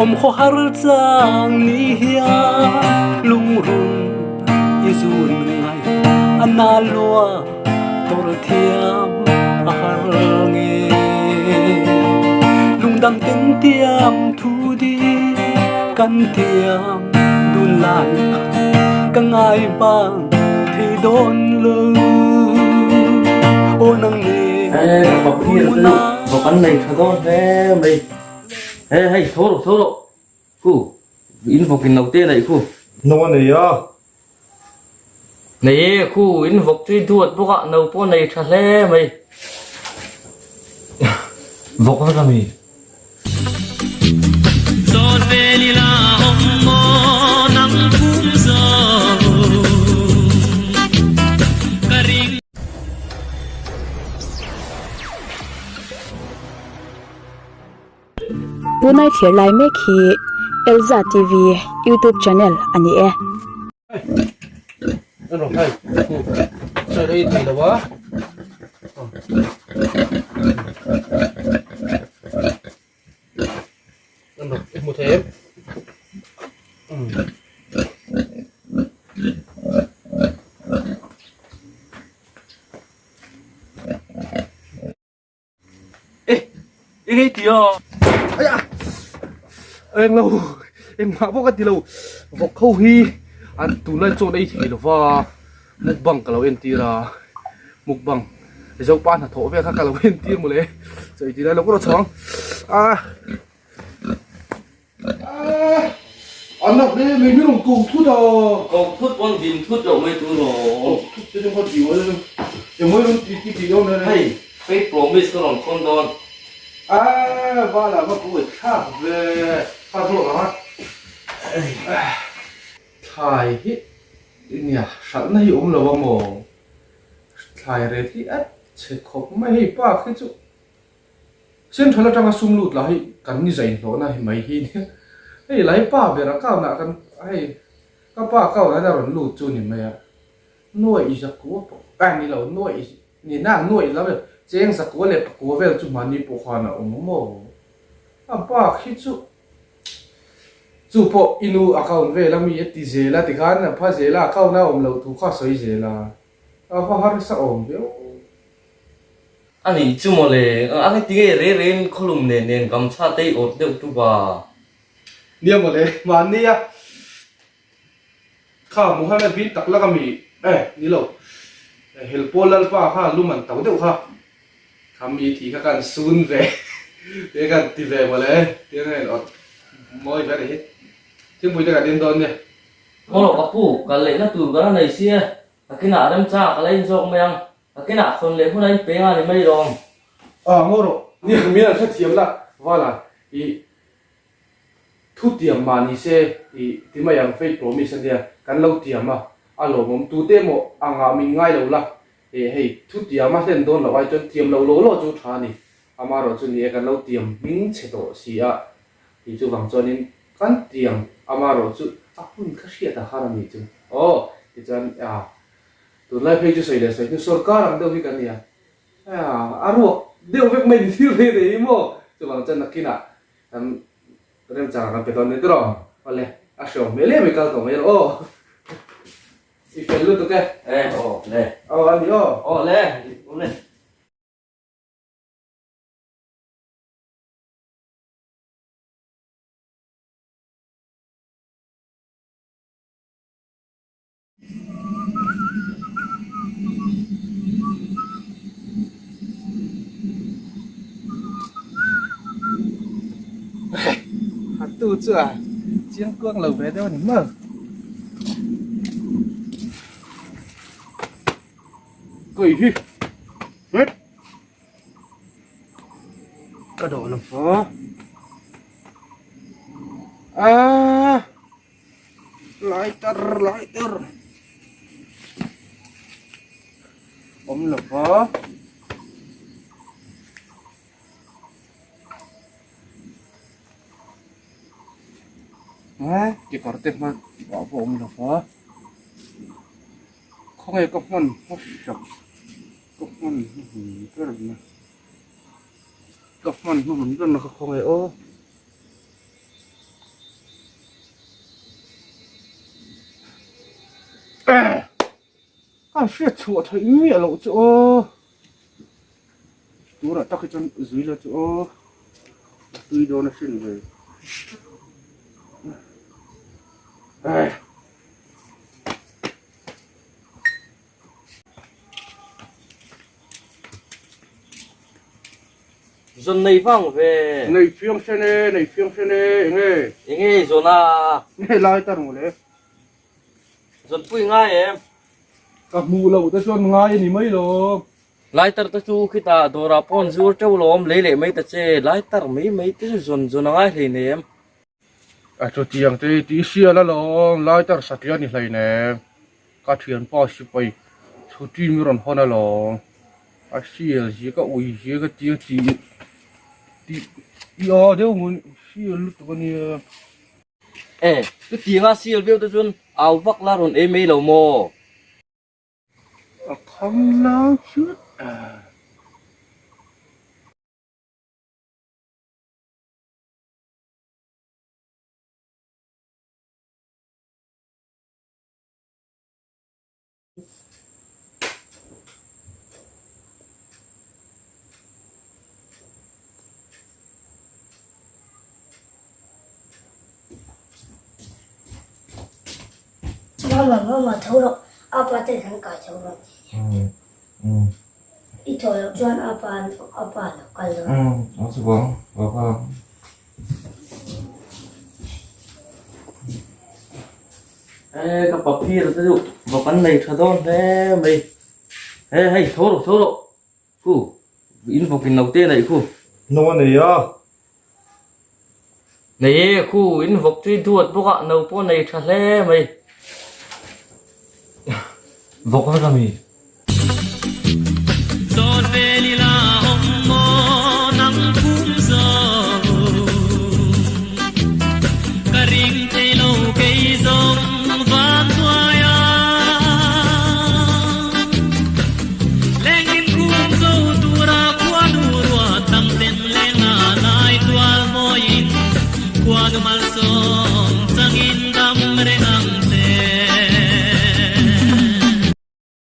om kho har chang ni hia lung run izun ngai analwa tor thiam a har nge lung dam ten tiam thu di kan tiam dun lai ka ngai bang thi don lu ô nang ni bọc kia là bọc ăn này thật đó thế mày hey thô lộ khu in bọc cái đầu tiên này khu nông này á này khu in bọc truy tuột bọc ạ đầu po này thật lẽ mày vọc hết ra mày Punai thir lai mek hi Elza TV YouTube channel ani e rồi hay chơi đây thì là quá rồi em một thêm cái gì ấy à em lâu em ngã vô cái tí lâu vô khâu hi anh tụi nó cho đây thì là va mục bằng cả lâu em tí là mục bằng để dâu ban là thổ về khác cả lâu em tí một lẽ rồi thì đây là có đồ sống anh đọc đi mình biết dùng cầu thuốc đâu cầu thuốc con vịn thuốc đậu mấy thứ rồi thuốc cho con chịu ấy em mới muốn tí đâu này hay phải promise con lòng con đòn và là nó cũng phải khác về pha thuốc hả thải hít nè sẵn hay là bao mồ thải rồi thì sẽ khóc mấy hay ba cái chỗ xin thôi là trong cái sung lụt là hay cắn như vậy đó này mấy hi hay lấy ba về là cao nè cắn hay các ba cao là rồi lụt chỗ này mày nuôi giặc của anh đi lâu nuôi nhìn nàng nuôi lắm rồi chén giặc của lệ của về chỗ mà đi bộ hoa nào mồ ba khi chỗ chú bộ inu account về là mi ti dễ là thì khán là pha dễ là account nào lâu thu khá sấy dễ là pha har sa béo anh ấy chú mà lệ anh ấy tiếng rê rê kolum nè nè cầm sa tay ốp được chú bà niệm mà lệ mà nia khá Muhammad bin tak là kami ni lo helpol là pa khá lu man tàu được khá kami thì các anh sun về để các ti về mà lệ tiếng này nó mỗi cái hết tiếng bùi cho cả điên đồn nhỉ ngô lộc phụ cả lệ nó từ cái này xia cái nào đâm cha cái lên rộng mèng cái nào không lệ hôm nay bé nga thì mấy đồng ngô rồi nè miếng là thất thiếm là và là ý thu tiệm mà ni se ý thì mày ăn phê promise đi cái lâu tiệm mà alo mồm tu tê mộ ngà mình ngay lâu là hey thu tiệm mà tên đồn là ai chân tiệm lâu lố chú thà nè ama rồi chú nè cái lâu tiệm mình sẽ tổ xì thì chú vàng cho nên kan tiang amaro chu apun khasia ta harami chu ti chan tu lai phei chu sei le sei tu sarkar ang deu hi kan ya aro deu vek mai thil ve de mo chu wang chan nakina am rem cha kan peton ne tro vale asho mele me kal to me ifelu tu ke le ani le tu chưa chiến cương lầu về đâu nín mờ cười hi hết cái đồ làm phó lighter ôm là phó cái quả tép mà bỏ vốn là phó không ai có món hot shop có món cái gì mà có món nó không ai sẽ chua thấy ý ở lộ chỗ tú là tắc cái chân dưới là chỗ tuy đó nó xin về ai dân này vang về này phiêng xe nè nghe nghe rồi na nghe lại ta rồi đấy dân pui ngay em các mù lâu ta cho ngay thì mấy lo lại tar ta chu khi ta đồ ra pon zur trâu lom lấy lệ mấy ta che lại tar mấy cái dồn dồn ngay thì nè em à cho tiền thì tí xia là lo lại ta sát tiền này nè các thuyền bao xí bay cho tiền mi ron hòn lo à xia gì cái ui gì cái tiền gì đi ở đâu muốn xia lúc tụi này ê cái tiếng à siêu biểu ta chun áo vác la ron em mấy lâu mò không lao chút à mà thấu lộ apa tên thằng cả thấu lộ ít thôi lộ chuyên apa là cái rồi nó sẽ có ê cái bắp phi rồi ta dụ vào cái này thật đó thế mày ê hay thô lộ khu in vào cái đầu tiên này khu nó này á này khu in vào truy đuột bốc ạ đầu po này thật lẽ mày vọc cái gì